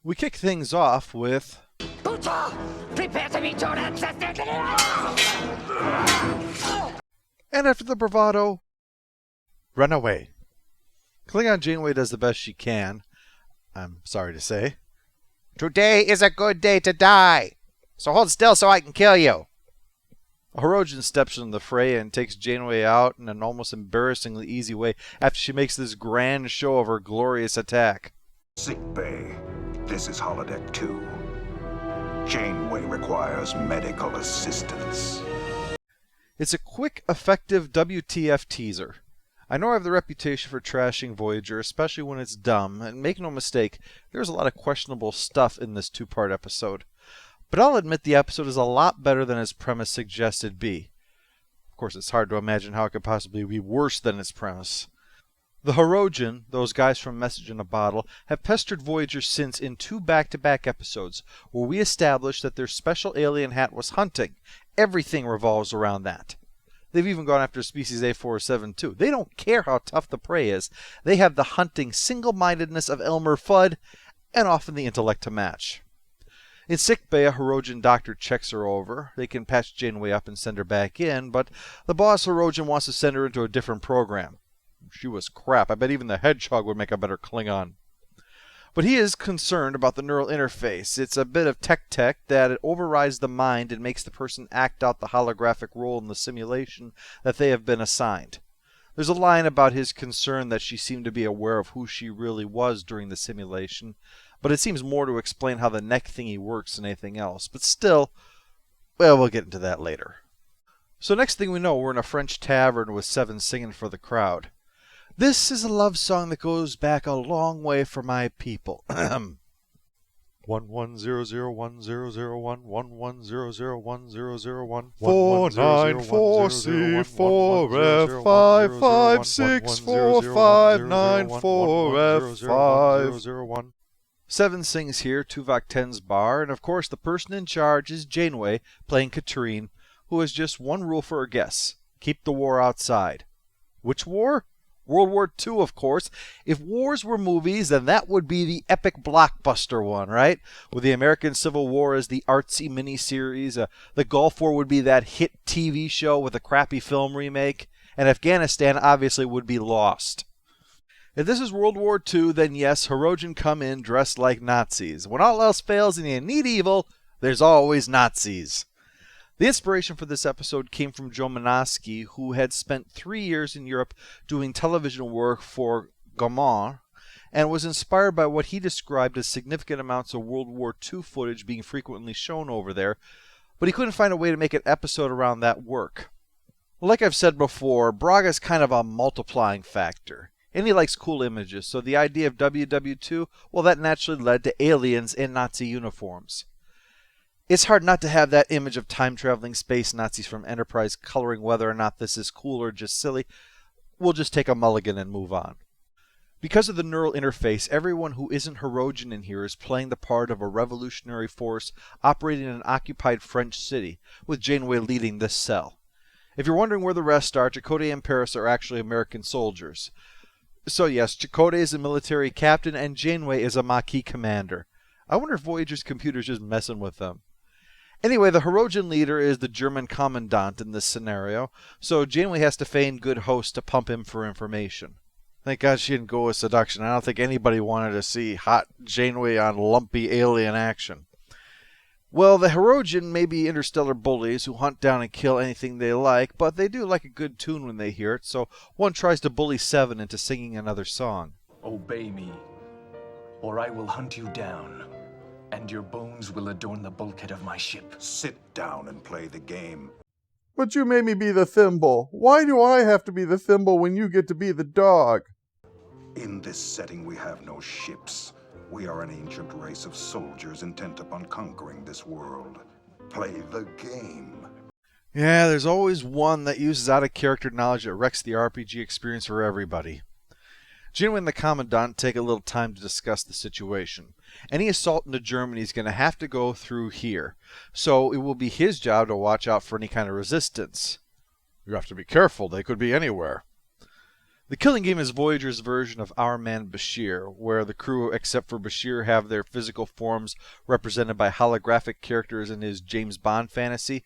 We kick things off with... Puto! Prepare to meet your ancestors! And after the bravado, run away. Klingon Janeway does the best she can, I'm sorry to say. Today is a good day to die, so hold still so I can kill you. Hirogen steps into the fray and takes Janeway out in an almost embarrassingly easy way after she makes this grand show of her glorious attack. Sick bay. This is holodeck 2. Janeway requires medical assistance. It's a quick, effective WTF teaser. I know I have the reputation for trashing Voyager, especially when it's dumb, and make no mistake, there's a lot of questionable stuff in this two-part episode. But I'll admit the episode is a lot better than its premise suggested be. Of course, it's hard to imagine how it could possibly be worse than its premise. The Hirogen, those guys from Message in a Bottle, have pestered Voyager since in 2 back-to-back episodes, where we established that their special alien hat was hunting. Everything revolves around that. They've even gone after species A472. They don't care how tough the prey is. They have the hunting single-mindedness of Elmer Fudd, and often the intellect to match. In sickbay, a Hirogen doctor checks her over. They can patch Janeway up and send her back in, but the boss Hirogen wants to send her into a different program. She was crap. I bet even the Hedgehog would make a better Klingon. But he is concerned about the neural interface. It's a bit of tech that it overrides the mind and makes the person act out the holographic role in the simulation that they have been assigned. There's a line about his concern that she seemed to be aware of who she really was during the simulation, but it seems more to explain how the neck thingy works than anything else. But still, well, we'll get into that later. So next thing we know, we're in a French tavern with Seven singing for the crowd. This is a love song that goes back a long way for my people. 11001001 11001001 494C4F5645945. Seven sings here, Tuvok 10's bar, and of course the person in charge is Janeway, playing Katrine, who has just one rule for her guests: keep the war outside. Which war? World War II, of course. If wars were movies, then that would be the epic blockbuster one, right? With the American Civil War as the artsy miniseries, the Gulf War would be that hit TV show with a crappy film remake, and Afghanistan obviously would be Lost. If this is World War II, then yes, Hirogen come in dressed like Nazis. When all else fails and you need evil, there's always Nazis. The inspiration for this episode came from Joe Menosky, who had spent 3 years in Europe doing television work for Gaumont, and was inspired by what he described as significant amounts of World War II footage being frequently shown over there, but he couldn't find a way to make an episode around that work. Like I've said before, Braga's kind of a multiplying factor, and he likes cool images, so the idea of WW2, well, that naturally led to aliens in Nazi uniforms. It's hard not to have that image of time-traveling space Nazis from Enterprise coloring whether or not this is cool or just silly. We'll just take a mulligan and move on. Because of the neural interface, everyone who isn't Hirogen in here is playing the part of a revolutionary force operating in an occupied French city, with Janeway leading this cell. If you're wondering where the rest are, Chakotay and Paris are actually American soldiers. So yes, Chakotay is a military captain and Janeway is a Maquis commander. I wonder if Voyager's computer's just messing with them. Anyway, the Hirogen leader is the German commandant in this scenario, so Janeway has to feign good host to pump him for information. Thank God she didn't go with seduction. I don't think anybody wanted to see hot Janeway on lumpy alien action. Well, the Hirogen may be interstellar bullies who hunt down and kill anything they like, but they do like a good tune when they hear it, so one tries to bully Seven into singing another song. Obey me, or I will hunt you down. And your bones will adorn the bulkhead of my ship. Sit down and play the game. But you made me be the thimble. Why do I have to be the thimble when you get to be the dog? In this setting, we have no ships. We are an ancient race of soldiers intent upon conquering this world. Play the game. Yeah, there's always one that uses out-of-character knowledge that wrecks the RPG experience for everybody. Janeway and the Commandant take a little time to discuss the situation. Any assault into Germany is going to have to go through here, so it will be his job to watch out for any kind of resistance. You have to be careful, they could be anywhere. The Killing Game is Voyager's version of Our Man Bashir, where the crew, except for Bashir, have their physical forms represented by holographic characters in his James Bond fantasy,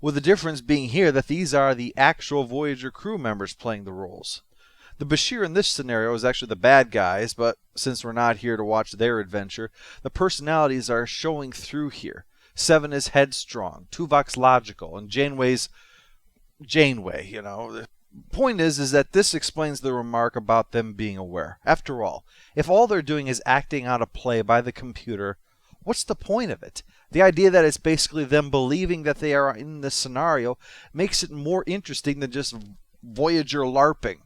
with the difference being here that these are the actual Voyager crew members playing the roles. The Bashir in this scenario is actually the bad guys, but since we're not here to watch their adventure, the personalities are showing through here. Seven is headstrong, Tuvok's logical, and Janeway's Janeway, you know. The point is that this explains the remark about them being aware. After all, if all they're doing is acting out a play by the computer, what's the point of it? The idea that it's basically them believing that they are in this scenario makes it more interesting than just Voyager LARPing.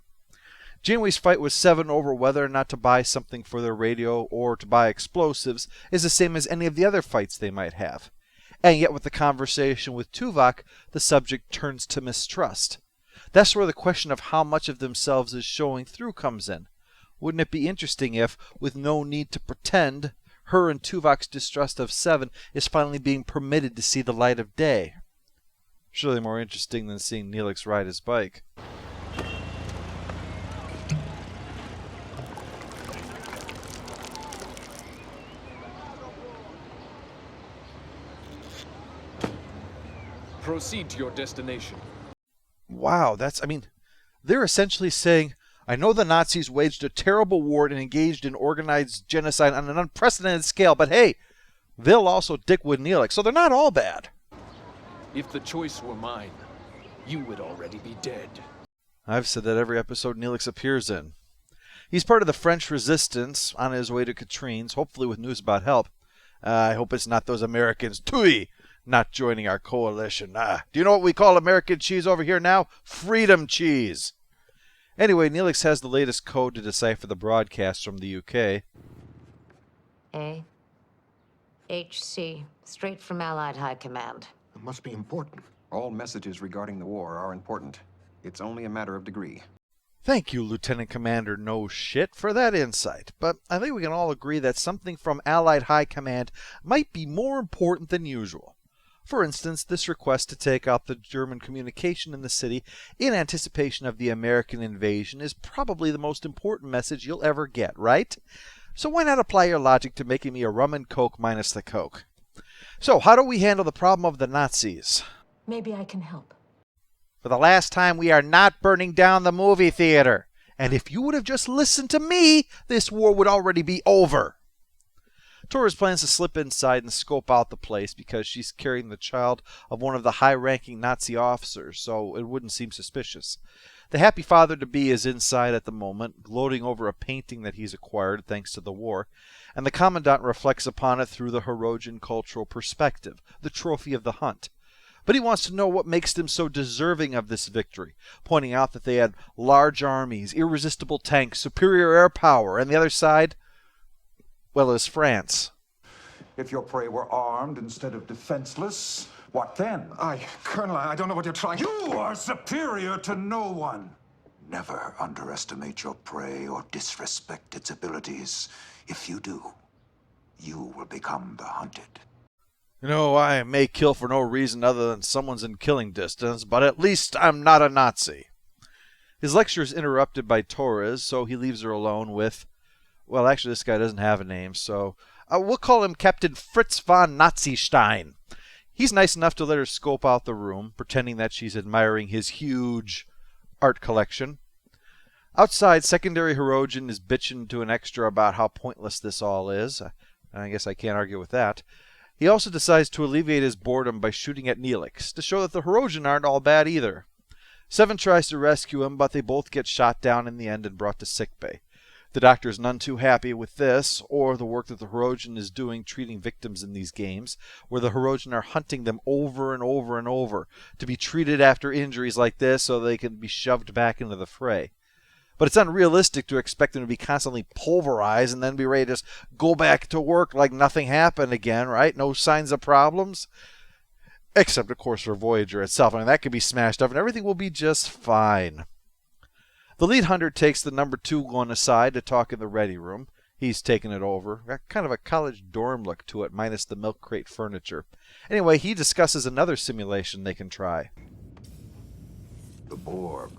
Janeway's fight with Seven over whether or not to buy something for their radio or to buy explosives is the same as any of the other fights they might have. And yet with the conversation with Tuvok, the subject turns to mistrust. That's where the question of how much of themselves is showing through comes in. Wouldn't it be interesting if, with no need to pretend, her and Tuvok's distrust of Seven is finally being permitted to see the light of day? Surely more interesting than seeing Neelix ride his bike. Proceed to your destination. Wow, they're essentially saying, I know the Nazis waged a terrible war and engaged in organized genocide on an unprecedented scale, but hey, they'll also dick with Neelix, so they're not all bad. If the choice were mine, you would already be dead. I've said that every episode Neelix appears in. He's part of the French resistance on his way to Katrine's, hopefully with news about help. I hope it's not those Americans, tui, not joining our coalition. Do you know what we call American cheese over here now? Freedom cheese. Anyway, Neelix has the latest code to decipher the broadcast from the UK. A. HC, straight from Allied High Command. It must be important. All messages regarding the war are important. It's only a matter of degree. Thank you, Lieutenant Commander No Shit, for that insight. But I think we can all agree that something from Allied High Command might be more important than usual. For instance, this request to take out the German communication in the city in anticipation of the American invasion is probably the most important message you'll ever get, right? So why not apply your logic to making me a rum and coke minus the coke? So how do we handle the problem of the Nazis? Maybe I can help. For the last time, we are not burning down the movie theater. And if you would have just listened to me, this war would already be over. Torres plans to slip inside and scope out the place because she's carrying the child of one of the high-ranking Nazi officers, so it wouldn't seem suspicious. The happy father-to-be is inside at the moment, gloating over a painting that he's acquired thanks to the war, and the Commandant reflects upon it through the Hirogen cultural perspective, the trophy of the hunt. But he wants to know what makes them so deserving of this victory, pointing out that they had large armies, irresistible tanks, superior air power, and the other side, well, is France. If your prey were armed instead of defenseless, what then? Colonel, I don't know what you're trying to... You are superior to no one. Never underestimate your prey or disrespect its abilities. If you do, you will become the hunted. You know, I may kill for no reason other than someone's in killing distance, but at least I'm not a Nazi. His lecture is interrupted by Torres, so he leaves her alone with... Well, actually, this guy doesn't have a name, so we'll call him Captain Fritz von Nazistein. He's nice enough to let her scope out the room, pretending that she's admiring his huge art collection. Outside, Secondary Hirogen is bitching to an extra about how pointless this all is. I guess I can't argue with that. He also decides to alleviate his boredom by shooting at Neelix, to show that the Hirogen aren't all bad either. Seven tries to rescue him, but they both get shot down in the end and brought to sickbay. The doctor is none too happy with this, or the work that the Hirogen is doing treating victims in these games, where the Hirogen are hunting them over and over and over to be treated after injuries like this so they can be shoved back into the fray. But it's unrealistic to expect them to be constantly pulverized and then be ready to just go back to work like nothing happened again, right? No signs of problems. Except, of course, for Voyager itself. I mean, that could be smashed up and everything will be just fine. The lead hunter takes the number 2 one aside to talk in the ready room. He's taken it over. Got kind of a college dorm look to it, minus the milk crate furniture. Anyway, he discusses another simulation they can try. The Borg.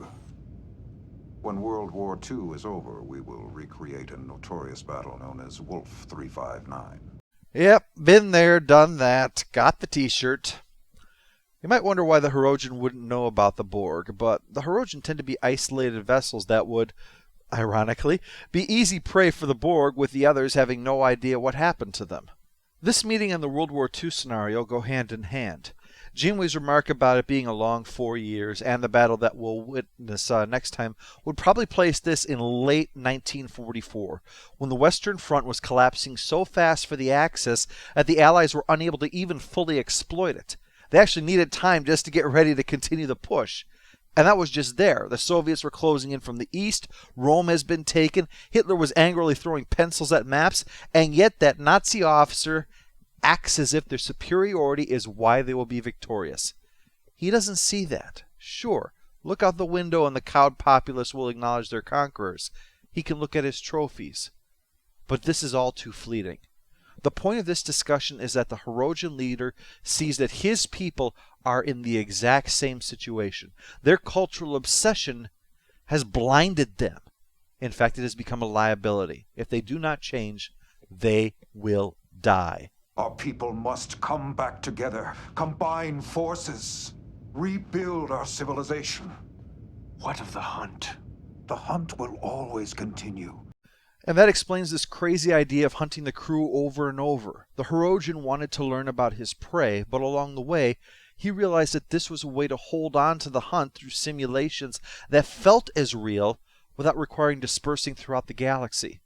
When World War II is over, we will recreate a notorious battle known as Wolf 359. Yep, been there, done that, got the t-shirt. You might wonder why the Hirogen wouldn't know about the Borg, but the Hirogen tend to be isolated vessels that would, ironically, be easy prey for the Borg, with the others having no idea what happened to them. This meeting and the World War II scenario go hand in hand. Janeway's remark about it being a long 4 years and the battle that we'll witness next time would probably place this in late 1944, when the Western Front was collapsing so fast for the Axis that the Allies were unable to even fully exploit it. They actually needed time just to get ready to continue the push. And that was just there. The Soviets were closing in from the east, Rome has been taken, Hitler was angrily throwing pencils at maps, and yet that Nazi officer acts as if their superiority is why they will be victorious. He doesn't see that. Sure, look out the window and the cowed populace will acknowledge their conquerors. He can look at his trophies. But this is all too fleeting. The point of this discussion is that the Hirogen leader sees that his people are in the exact same situation. Their cultural obsession has blinded them. In fact, it has become a liability. If they do not change, they will die. Our people must come back together, combine forces, rebuild our civilization. What of the hunt? The hunt will always continue. And that explains this crazy idea of hunting the crew over and over. The Hirogen wanted to learn about his prey, but along the way, he realized that this was a way to hold on to the hunt through simulations that felt as real without requiring dispersing throughout the galaxy.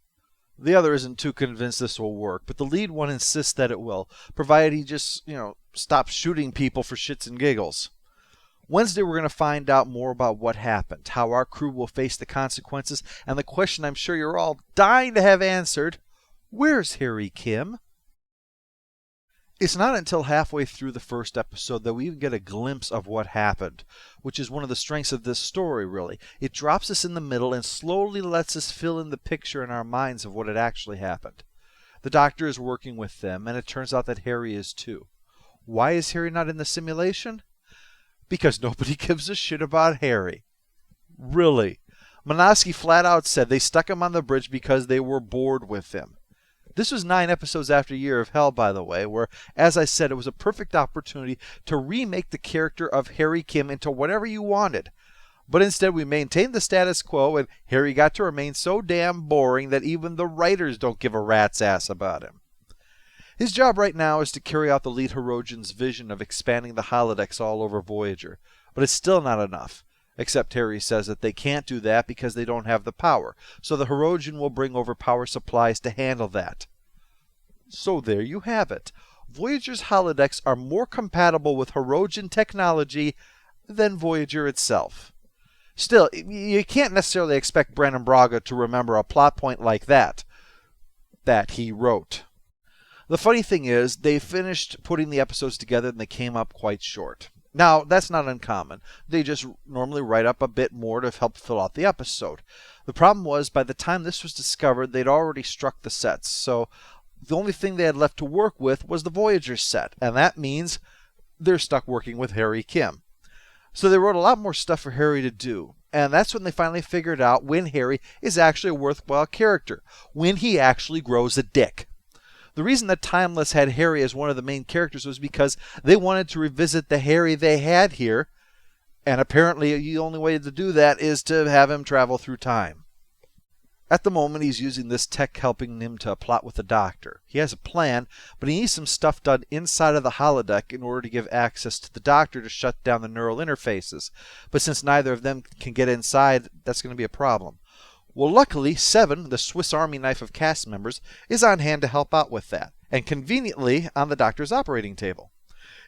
The other isn't too convinced this will work, but the lead one insists that it will, provided he just, stops shooting people for shits and giggles. Wednesday we're going to find out more about what happened, how our crew will face the consequences, and the question I'm sure you're all dying to have answered, where's Harry Kim? It's not until halfway through the first episode that we even get a glimpse of what happened, which is one of the strengths of this story, really. It drops us in the middle and slowly lets us fill in the picture in our minds of what had actually happened. The Doctor is working with them, and it turns out that Harry is too. Why is Harry not in the simulation? Because nobody gives a shit about Harry. Really. Manaski flat out said they stuck him on the bridge because they were bored with him. This was 9 episodes after Year of Hell, by the way, where, as I said, it was a perfect opportunity to remake the character of Harry Kim into whatever you wanted. But instead we maintained the status quo, and Harry got to remain so damn boring that even the writers don't give a rat's ass about him. His job right now is to carry out the lead Hirogen's vision of expanding the holodecks all over Voyager, but it's still not enough. Except Harry says that they can't do that because they don't have the power, so the Hirogen will bring over power supplies to handle that. So there you have it. Voyager's holodecks are more compatible with Hirogen technology than Voyager itself. Still, you can't necessarily expect Brandon Braga to remember a plot point like that he wrote. The funny thing is, they finished putting the episodes together and they came up quite short. Now, that's not uncommon. They just normally write up a bit more to help fill out the episode. The problem was, by the time this was discovered, they'd already struck the sets, so the only thing they had left to work with was the Voyager set, and that means they're stuck working with Harry Kim. So they wrote a lot more stuff for Harry to do, and that's when they finally figured out when Harry is actually a worthwhile character, when he actually grows a dick. The reason that Timeless had Harry as one of the main characters was because they wanted to revisit the Harry they had here, and apparently the only way to do that is to have him travel through time. At the moment, he's using this tech helping him to plot with the Doctor. He has a plan, but he needs some stuff done inside of the holodeck in order to give access to the Doctor to shut down the neural interfaces. But since neither of them can get inside, that's going to be a problem. Well, luckily, Seven, the Swiss Army knife of cast members, is on hand to help out with that, and conveniently on the Doctor's operating table.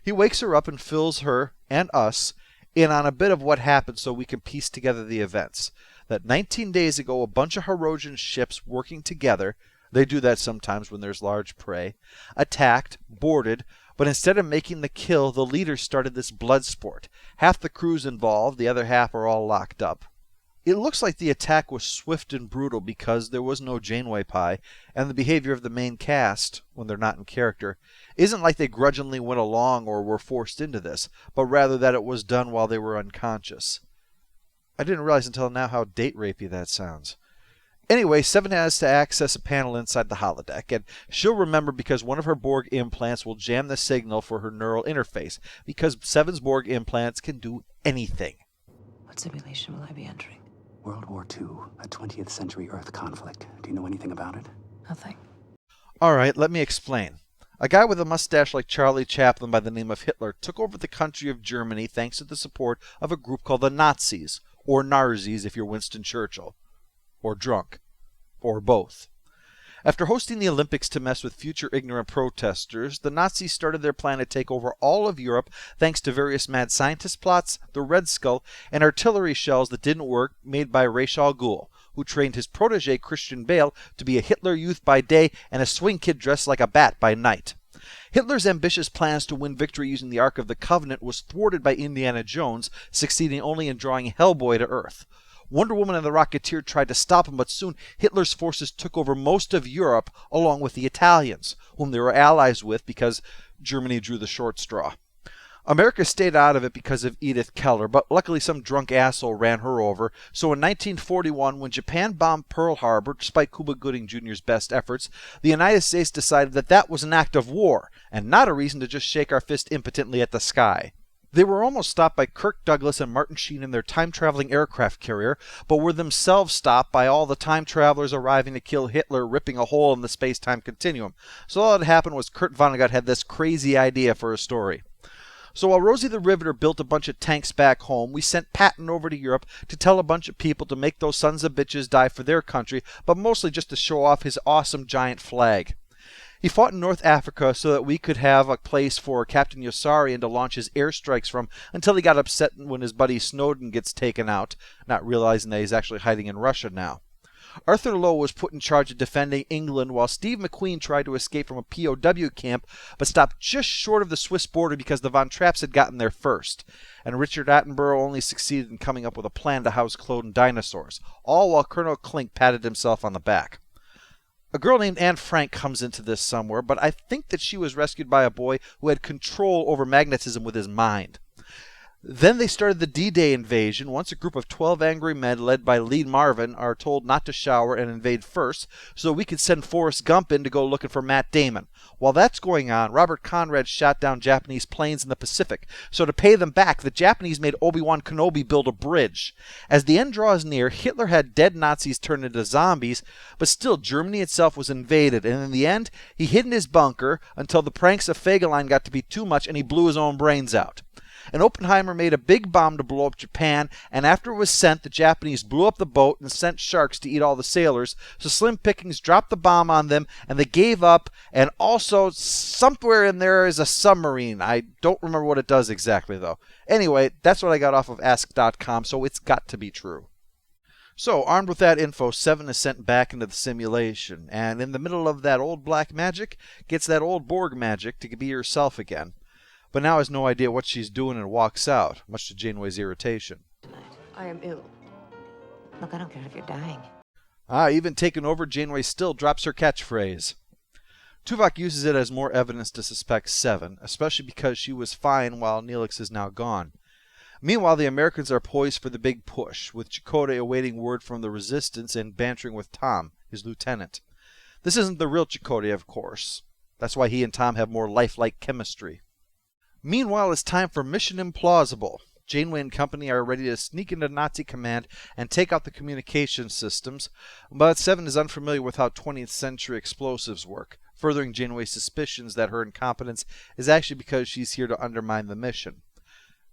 He wakes her up and fills her, and us, in on a bit of what happened so we can piece together the events. That 19 days ago, a bunch of Hirogen ships working together, they do that sometimes when there's large prey, attacked, boarded, but instead of making the kill, the leaders started this blood sport. Half the crew's involved, the other half are all locked up. It looks like the attack was swift and brutal because there was no Janeway pie, and the behavior of the main cast, when they're not in character, isn't like they grudgingly went along or were forced into this, but rather that it was done while they were unconscious. I didn't realize until now how date rapey that sounds. Anyway, Seven has to access a panel inside the holodeck, and she'll remember because one of her Borg implants will jam the signal for her neural interface, because Seven's Borg implants can do anything. What simulation will I be entering? World War II, a 20th century Earth conflict. Do you know anything about it? Nothing. Alright, let me explain. A guy with a mustache like Charlie Chaplin by the name of Hitler took over the country of Germany thanks to the support of a group called the Nazis, or Nazis if you're Winston Churchill. Or drunk. Or both. After hosting the Olympics to mess with future ignorant protesters, the Nazis started their plan to take over all of Europe thanks to various mad scientist plots, the Red Skull, and artillery shells that didn't work made by Ra's al Ghul, who trained his protege Christian Bale to be a Hitler Youth by day and a swing kid dressed like a bat by night. Hitler's ambitious plans to win victory using the Ark of the Covenant was thwarted by Indiana Jones, succeeding only in drawing Hellboy to Earth. Wonder Woman and the Rocketeer tried to stop him, but soon Hitler's forces took over most of Europe along with the Italians, whom they were allies with because Germany drew the short straw. America stayed out of it because of Edith Keller, but luckily some drunk asshole ran her over, so in 1941, when Japan bombed Pearl Harbor, despite Cuba Gooding Jr.'s best efforts, the United States decided that that was an act of war, and not a reason to just shake our fist impotently at the sky. They were almost stopped by Kirk Douglas and Martin Sheen in their time-traveling aircraft carrier, but were themselves stopped by all the time travelers arriving to kill Hitler, ripping a hole in the space-time continuum. So all that happened was Kurt Vonnegut had this crazy idea for a story. So while Rosie the Riveter built a bunch of tanks back home, we sent Patton over to Europe to tell a bunch of people to make those sons of bitches die for their country, but mostly just to show off his awesome giant flag. He fought in North Africa so that we could have a place for Captain Yossarian to launch his airstrikes from until he got upset when his buddy Snowden gets taken out, not realizing that he's actually hiding in Russia now. Arthur Lowe was put in charge of defending England while Steve McQueen tried to escape from a POW camp but stopped just short of the Swiss border because the Von Trapps had gotten there first. And Richard Attenborough only succeeded in coming up with a plan to house cloned dinosaurs, all while Colonel Klink patted himself on the back. A girl named Anne Frank comes into this somewhere, but I think that she was rescued by a boy who had control over magnetism with his mind. Then they started the D-Day invasion, once a group of 12 angry men led by Lee Marvin are told not to shower and invade first, so we could send Forrest Gump in to go looking for Matt Damon. While that's going on, Robert Conrad shot down Japanese planes in the Pacific, so to pay them back, the Japanese made Obi-Wan Kenobi build a bridge. As the end draws near, Hitler had dead Nazis turned into zombies, but still Germany itself was invaded, and in the end, he hid in his bunker until the pranks of Fegelein got to be too much and he blew his own brains out. And Oppenheimer made a big bomb to blow up Japan, and after it was sent, the Japanese blew up the boat and sent sharks to eat all the sailors, so Slim Pickens dropped the bomb on them, and they gave up, and also somewhere in there is a submarine. I don't remember what it does exactly, though. Anyway, that's what I got off of Ask.com, so it's got to be true. So, armed with that info, Seven is sent back into the simulation, and in the middle of that old black magic, gets that old Borg magic to be herself again. But now has no idea what she's doing and walks out, much to Janeway's irritation. I am ill. Look, I don't care if you're dying. Even taken over, Janeway still drops her catchphrase. Tuvok uses it as more evidence to suspect Seven, especially because she was fine while Neelix is now gone. Meanwhile, the Americans are poised for the big push, with Chakotay awaiting word from the Resistance and bantering with Tom, his lieutenant. This isn't the real Chakotay, of course. That's why he and Tom have more lifelike chemistry. Meanwhile, it's time for Mission Implausible. Janeway and company are ready to sneak into Nazi command and take out the communication systems, but Seven is unfamiliar with how 20th century explosives work, furthering Janeway's suspicions that her incompetence is actually because she's here to undermine the mission.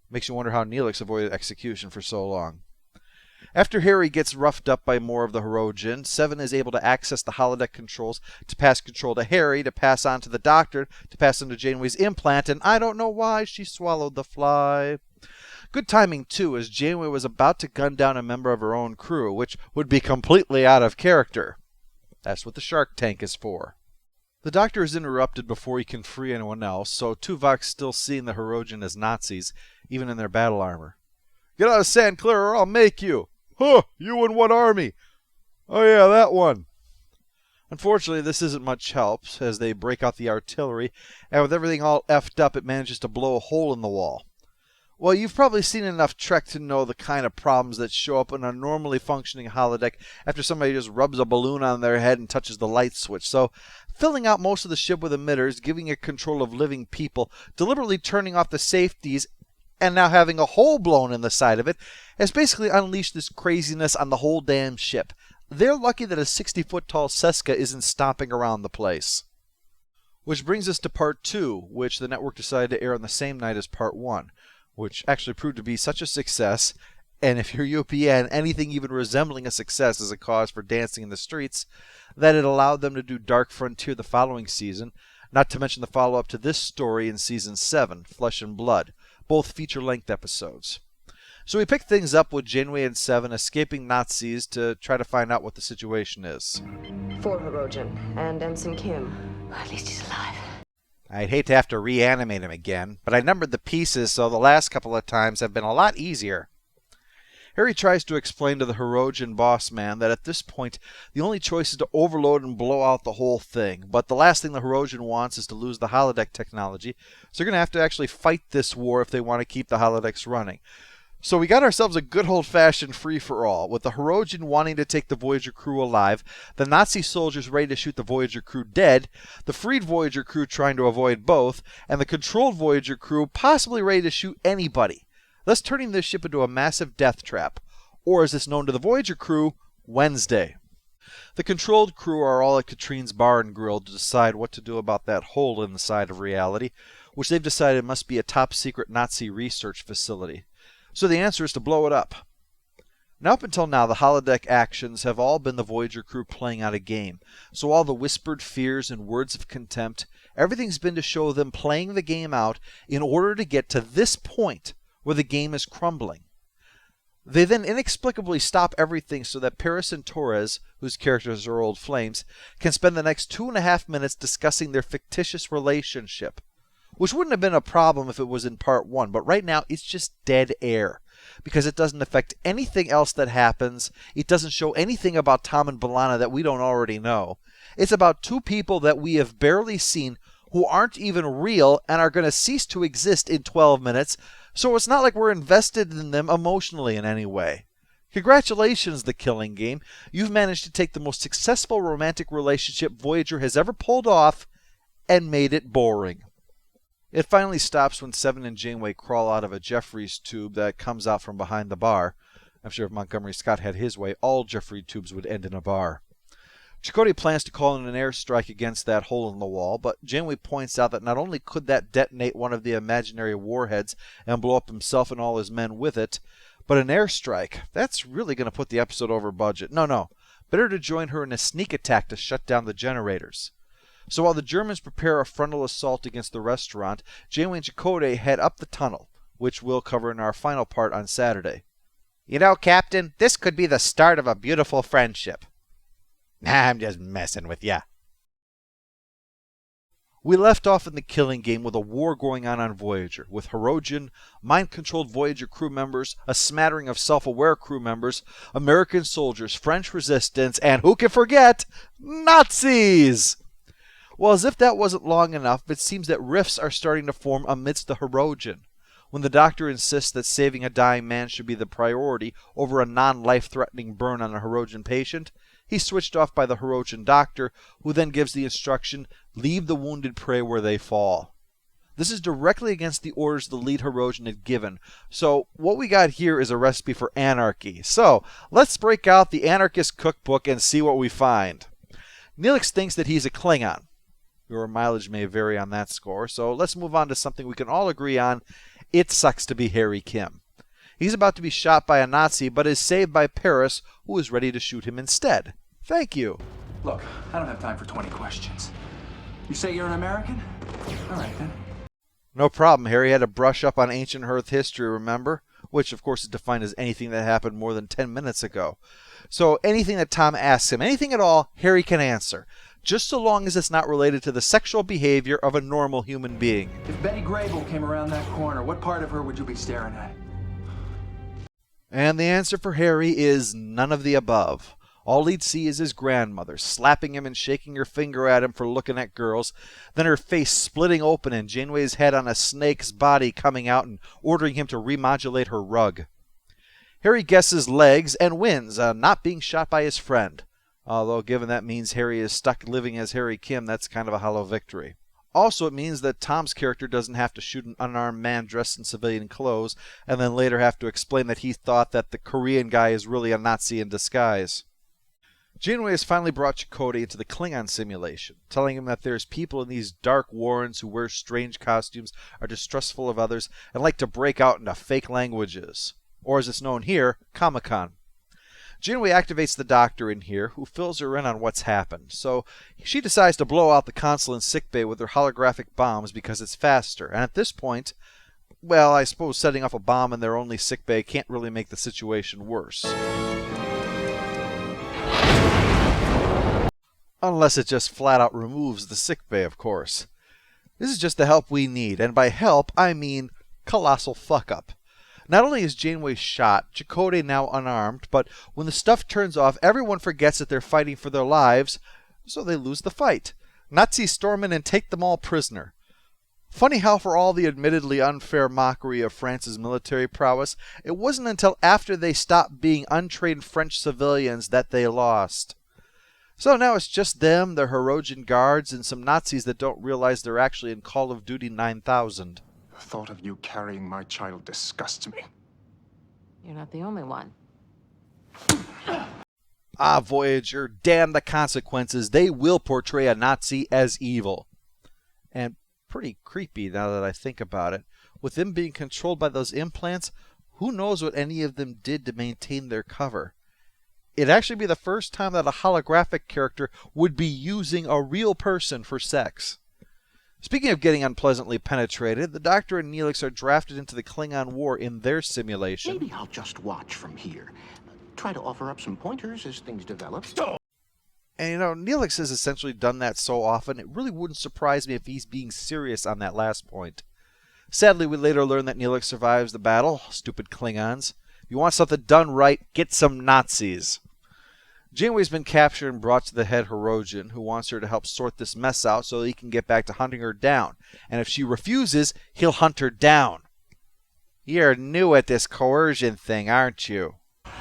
Makes you wonder how Neelix avoided execution for so long. After Harry gets roughed up by more of the Hirogen, Seven is able to access the holodeck controls to pass control to Harry, to pass on to the Doctor, to pass on to Janeway's implant, and I don't know why she swallowed the fly. Good timing, too, as Janeway was about to gun down a member of her own crew, which would be completely out of character. That's what the shark tank is for. The Doctor is interrupted before he can free anyone else, so Tuvok's still seeing the Hirogen as Nazis, even in their battle armor. Get out of San Clear or I'll make you! Huh, you and what army? Oh yeah, that one. Unfortunately, this isn't much help, as they break out the artillery, and with everything all effed up, it manages to blow a hole in the wall. Well, you've probably seen enough Trek to know the kind of problems that show up in a normally functioning holodeck after somebody just rubs a balloon on their head and touches the light switch. So, filling out most of the ship with emitters, giving it control of living people, deliberately turning off the safeties, and now having a hole blown in the side of it, has basically unleashed this craziness on the whole damn ship. They're lucky that a 60-foot-tall Seska isn't stomping around the place. Which brings us to Part 2, which the network decided to air on the same night as Part 1. Which actually proved to be such a success, and if you're UPN, anything even resembling a success is a cause for dancing in the streets, that it allowed them to do Dark Frontier the following season, not to mention the follow-up to this story in Season 7, Flesh and Blood, both feature-length episodes. So we picked things up with Janeway and Seven escaping Nazis to try to find out what the situation is. For Hirogen and Ensign Kim. At least he's alive. I'd hate to have to reanimate him again, but I numbered the pieces, so the last couple of times have been a lot easier. Harry tries to explain to the Hirogen boss man that at this point, the only choice is to overload and blow out the whole thing. But the last thing the Hirogen wants is to lose the holodeck technology, so they're going to have to actually fight this war if they want to keep the holodecks running. So we got ourselves a good old-fashioned free-for-all, with the Hirogen wanting to take the Voyager crew alive, the Nazi soldiers ready to shoot the Voyager crew dead, the freed Voyager crew trying to avoid both, and the controlled Voyager crew possibly ready to shoot anybody, thus turning this ship into a massive death trap, or as it's known to the Voyager crew, Wednesday. The controlled crew are all at Katrine's bar and grill to decide what to do about that hole in the side of reality, which they've decided must be a top-secret Nazi research facility. So the answer is to blow it up. Now up until now, the holodeck actions have all been the Voyager crew playing out a game. So all the whispered fears and words of contempt, everything's been to show them playing the game out in order to get to this point where the game is crumbling. They then inexplicably stop everything so that Paris and Torres, whose characters are old flames, can spend the next 2.5 minutes discussing their fictitious relationship. Which wouldn't have been a problem if it was in Part 1, but right now it's just dead air. Because it doesn't affect anything else that happens. It doesn't show anything about Tom and B'Elanna that we don't already know. It's about two people that we have barely seen who aren't even real and are going to cease to exist in 12 minutes, so it's not like we're invested in them emotionally in any way. Congratulations, The Killing Game. You've managed to take the most successful romantic relationship Voyager has ever pulled off and made it boring. It finally stops when Seven and Janeway crawl out of a Jeffries tube that comes out from behind the bar. I'm sure if Montgomery Scott had his way, all Jeffries tubes would end in a bar. Chakotay plans to call in an airstrike against that hole in the wall, but Janeway points out that not only could that detonate one of the imaginary warheads and blow up himself and all his men with it, but an airstrike, that's really going to put the episode over budget. No. Better to join her in a sneak attack to shut down the generators. So while the Germans prepare a frontal assault against the restaurant, Janeway and Chakotay head up the tunnel, which we'll cover in our final part on Saturday. You know, Captain, this could be the start of a beautiful friendship. Nah, I'm just messing with ya. We left off in The Killing Game with a war going on Voyager, with Hirogen, mind-controlled Voyager crew members, a smattering of self-aware crew members, American soldiers, French resistance, and who can forget, Nazis! Well, as if that wasn't long enough, it seems that rifts are starting to form amidst the Hirogen. When the doctor insists that saving a dying man should be the priority over a non-life-threatening burn on a Hirogen patient, he's switched off by the Hirogen doctor, who then gives the instruction, leave the wounded prey where they fall. This is directly against the orders the lead Hirogen had given, so what we got here is a recipe for anarchy. So, let's break out the anarchist cookbook and see what we find. Neelix thinks that he's a Klingon. Your mileage may vary on that score, so let's move on to something we can all agree on. It sucks to be Harry Kim. He's about to be shot by a Nazi, but is saved by Paris, who is ready to shoot him instead. Thank you. Look, I don't have time for 20 questions. You say you're an American? All right, then. No problem. Harry had to brush up on ancient Earth history, remember? Which, of course, is defined as anything that happened more than 10 minutes ago. So anything that Tom asks him, anything at all, Harry can answer. Just so long as it's not related to the sexual behavior of a normal human being. If Betty Grable came around that corner, what part of her would you be staring at? And the answer for Harry is none of the above. All he'd see is his grandmother slapping him and shaking her finger at him for looking at girls, then her face splitting open and Janeway's head on a snake's body coming out and ordering him to remodulate her rug. Harry guesses legs and wins, not being shot by his friend. Although given that means Harry is stuck living as Harry Kim, that's kind of a hollow victory. Also, it means that Tom's character doesn't have to shoot an unarmed man dressed in civilian clothes and then later have to explain that he thought that the Korean guy is really a Nazi in disguise. Janeway has finally brought Chakotay into the Klingon simulation, telling him that there's people in these dark warrens who wear strange costumes, are distrustful of others, and like to break out into fake languages. Or as it's known here, Comic-Con. Janeway activates the doctor in here, who fills her in on what's happened. So she decides to blow out the console in sickbay with her holographic bombs because it's faster. And at this point, well, I suppose setting off a bomb in their only sickbay can't really make the situation worse. Unless it just flat out removes the sickbay, of course. This is just the help we need, and by help, I mean colossal fuck-up. Not only is Janeway shot, Chakotay now unarmed, but when the stuff turns off, everyone forgets that they're fighting for their lives, so they lose the fight. Nazis storm in and take them all prisoner. Funny how for all the admittedly unfair mockery of France's military prowess, it wasn't until after they stopped being untrained French civilians that they lost. So now it's just them, their Hirogen guards, and some Nazis that don't realize they're actually in Call of Duty 9000. The thought of you carrying my child disgusts me. You're not the only one. Ah, Voyager, damn the consequences. They will portray a Nazi as evil. And pretty creepy now that I think about it. With them being controlled by those implants, who knows what any of them did to maintain their cover. It'd actually be the first time that a holographic character would be using a real person for sex. Speaking of getting unpleasantly penetrated, the Doctor and Neelix are drafted into the Klingon War in their simulation. Maybe I'll just watch from here. Try to offer up some pointers as things develop. And you know, Neelix has essentially done that so often, it really wouldn't surprise me if he's being serious on that last point. Sadly, we later learn that Neelix survives the battle. Stupid Klingons. If you want something done right, get some Nazis. Janeway's been captured and brought to the head Hirogen, who wants her to help sort this mess out so he can get back to hunting her down. And if she refuses, he'll hunt her down. You're new at this coercion thing, aren't you?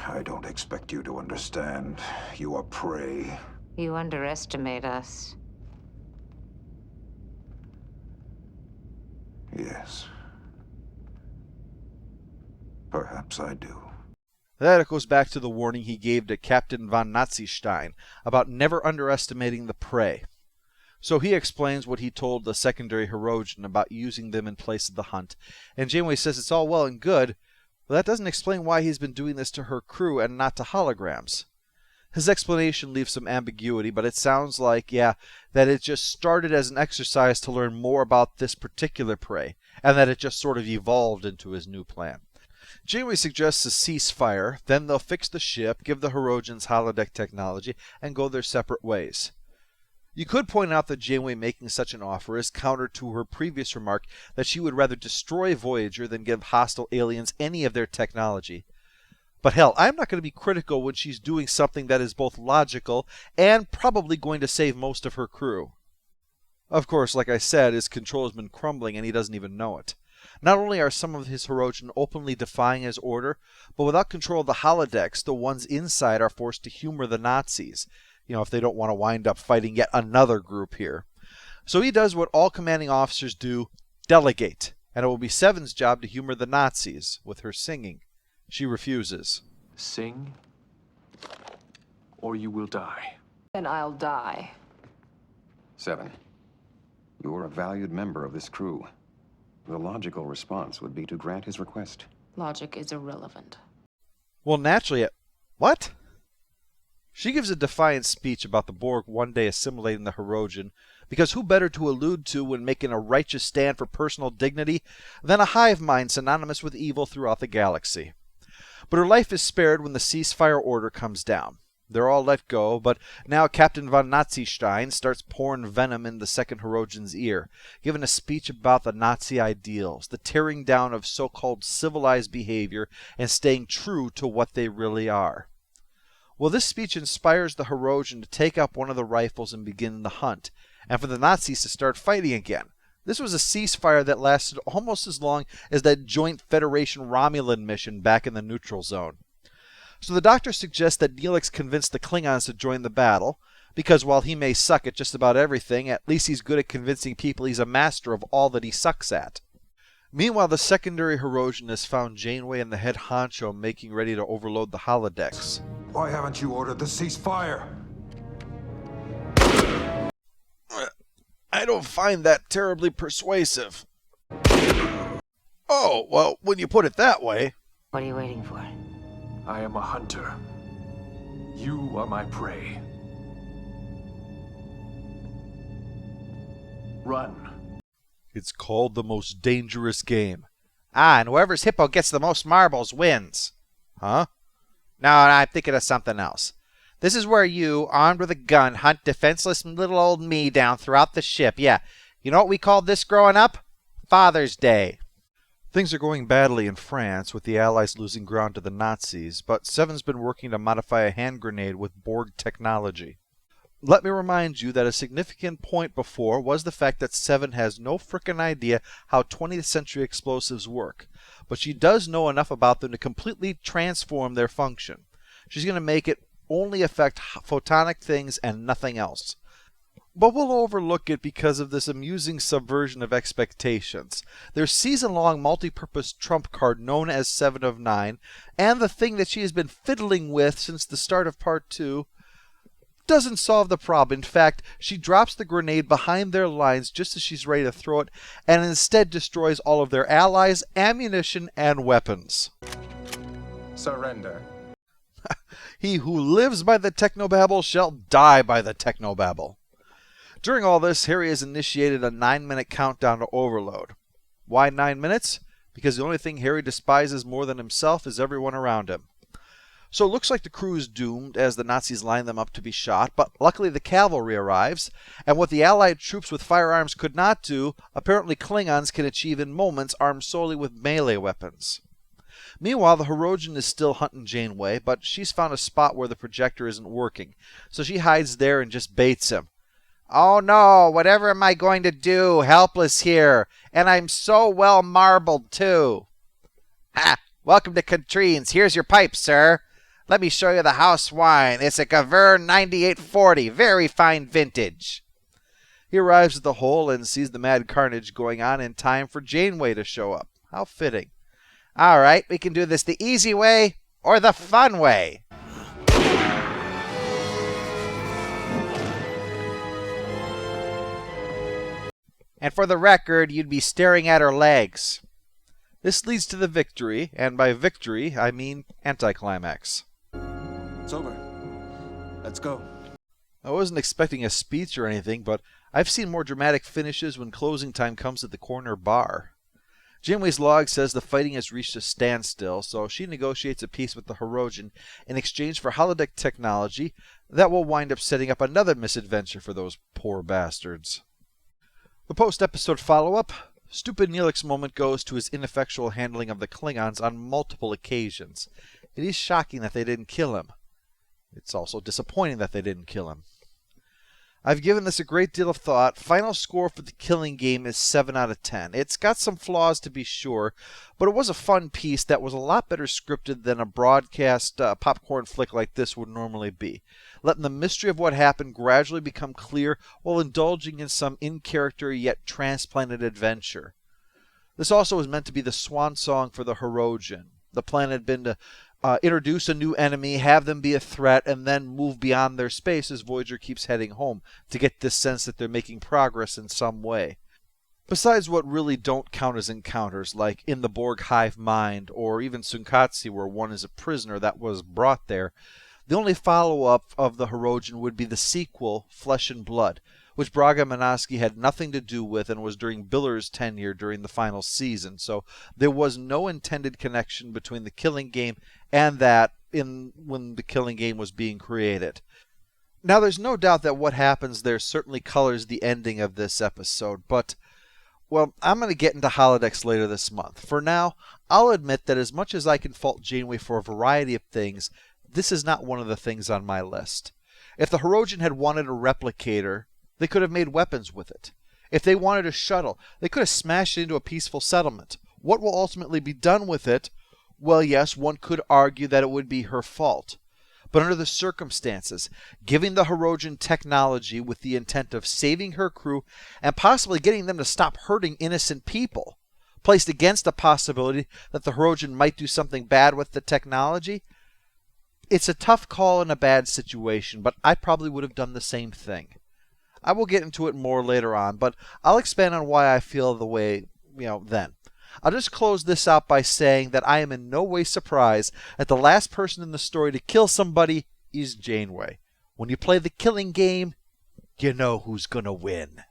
I don't expect you to understand. You are prey. You underestimate us. Yes. Perhaps I do. That goes back to the warning he gave to Captain von Nazistein about never underestimating the prey. So he explains what he told the secondary Hirogen about using them in place of the hunt, and Janeway says it's all well and good, but that doesn't explain why he's been doing this to her crew and not to holograms. His explanation leaves some ambiguity, but it sounds like, that it just started as an exercise to learn more about this particular prey, and that it just sort of evolved into his new plan. Janeway suggests a ceasefire, then they'll fix the ship, give the Hirogens holodeck technology, and go their separate ways. You could point out that Janeway making such an offer is counter to her previous remark that she would rather destroy Voyager than give hostile aliens any of their technology. But hell, I'm not going to be critical when she's doing something that is both logical and probably going to save most of her crew. Of course, like I said, his control has been crumbling and he doesn't even know it. Not only are some of his Hirogen openly defying his order, but without control of the holodecks, the ones inside are forced to humor the Nazis, if they don't want to wind up fighting yet another group here. So he does what all commanding officers do, delegate, and it will be Seven's job to humor the Nazis with her singing. She refuses. Sing, or you will die. Then I'll die. Seven, you're a valued member of this crew. The logical response would be to grant his request. Logic is irrelevant. Well, naturally, what? She gives a defiant speech about the Borg one day assimilating the Hirogen, because who better to allude to when making a righteous stand for personal dignity than a hive mind synonymous with evil throughout the galaxy? But her life is spared when the ceasefire order comes down. They're all let go, but now Captain von Nazistein starts pouring venom in the second Hirogen's ear, giving a speech about the Nazi ideals, the tearing down of so-called civilized behavior, and staying true to what they really are. Well, this speech inspires the Hirogen to take up one of the rifles and begin the hunt, and for the Nazis to start fighting again. This was a ceasefire that lasted almost as long as that joint Federation Romulan mission back in the neutral zone. So the Doctor suggests that Neelix convince the Klingons to join the battle, because while he may suck at just about everything, at least he's good at convincing people he's a master of all that he sucks at. Meanwhile, the secondary Hirogen has found Janeway and the head honcho making ready to overload the holodecks. Why haven't you ordered the ceasefire? I don't find that terribly persuasive. Oh, well, when you put it that way. What are you waiting for? I am a hunter. You are my prey. Run. It's called the most dangerous game. Ah, and whoever's hippo gets the most marbles wins. Huh? No, I'm thinking of something else. This is where you, armed with a gun, hunt defenseless little old me down throughout the ship. Yeah, you know what we called this growing up? Father's Day. Things are going badly in France, with the Allies losing ground to the Nazis, but Seven's been working to modify a hand grenade with Borg technology. Let me remind you that a significant point before was the fact that Seven has no frickin' idea how 20th century explosives work, but she does know enough about them to completely transform their function. She's going to make it only affect photonic things and nothing else. But we'll overlook it because of this amusing subversion of expectations. Their season-long multi-purpose trump card known as 7 of 9, and the thing that she has been fiddling with since the start of Part 2, doesn't solve the problem. In fact, she drops the grenade behind their lines just as she's ready to throw it, and instead destroys all of their allies, ammunition, and weapons. Surrender. He who lives by the technobabble shall die by the technobabble. During all this, Harry has initiated a 9-minute countdown to overload. Why 9 minutes? Because the only thing Harry despises more than himself is everyone around him. So it looks like the crew is doomed as the Nazis line them up to be shot, but luckily the cavalry arrives, and what the Allied troops with firearms could not do, apparently Klingons can achieve in moments armed solely with melee weapons. Meanwhile, the Hirogen is still hunting Janeway, but she's found a spot where the projector isn't working, so she hides there and just baits him. Oh no, whatever am I going to do? Helpless here, and I'm so well marbled too. Ha! Welcome to Katrine's. Here's your pipe, sir. Let me show you the house wine. It's a Gavern 9840, very fine vintage. He arrives at the hole and sees the mad carnage going on in time for Janeway to show up. How fitting. All right, we can do this the easy way or the fun way. And for the record, you'd be staring at her legs. This leads to the victory, and by victory, I mean anticlimax. It's over. Let's go. I wasn't expecting a speech or anything, but I've seen more dramatic finishes when closing time comes at the corner bar. Janeway's log says the fighting has reached a standstill, so she negotiates a peace with the Hirogen in exchange for holodeck technology that will wind up setting up another misadventure for those poor bastards. The post-episode follow-up, stupid Neelix moment goes to his ineffectual handling of the Klingons on multiple occasions. It is shocking that they didn't kill him. It's also disappointing that they didn't kill him. I've given this a great deal of thought. Final score for the Killing Game is 7 out of 10. It's got some flaws to be sure, but it was a fun piece that was a lot better scripted than a broadcast popcorn flick like this would normally be, letting the mystery of what happened gradually become clear while indulging in some in-character yet transplanted adventure. This also was meant to be the swan song for the Hirogen. The plan had been to introduce a new enemy, have them be a threat, and then move beyond their space as Voyager keeps heading home to get this sense that they're making progress in some way. Besides what really don't count as encounters, like in the Borg hive mind, or even Sunkatsi where one is a prisoner that was brought there, the only follow-up of the Hirogen would be the sequel, Flesh and Blood, which Braga Manaski had nothing to do with and was during Biller's tenure during the final season, so there was no intended connection between the Killing Game and that when the Killing Game was being created. Now, there's no doubt that what happens there certainly colors the ending of this episode, but, well, I'm going to get into holodecks later this month. For now, I'll admit that as much as I can fault Janeway for a variety of things, this is not one of the things on my list. If the Hirogen had wanted a replicator, they could have made weapons with it. If they wanted a shuttle, they could have smashed it into a peaceful settlement. What will ultimately be done with it? Well, yes, one could argue that it would be her fault. But under the circumstances, giving the Hirogen technology with the intent of saving her crew and possibly getting them to stop hurting innocent people, placed against the possibility that the Hirogen might do something bad with the technology, it's a tough call in a bad situation, but I probably would have done the same thing. I will get into it more later on, but I'll expand on why I feel the way, then. I'll just close this out by saying that I am in no way surprised that the last person in the story to kill somebody is Janeway. When you play the killing game, you know who's gonna win.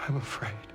I'm afraid.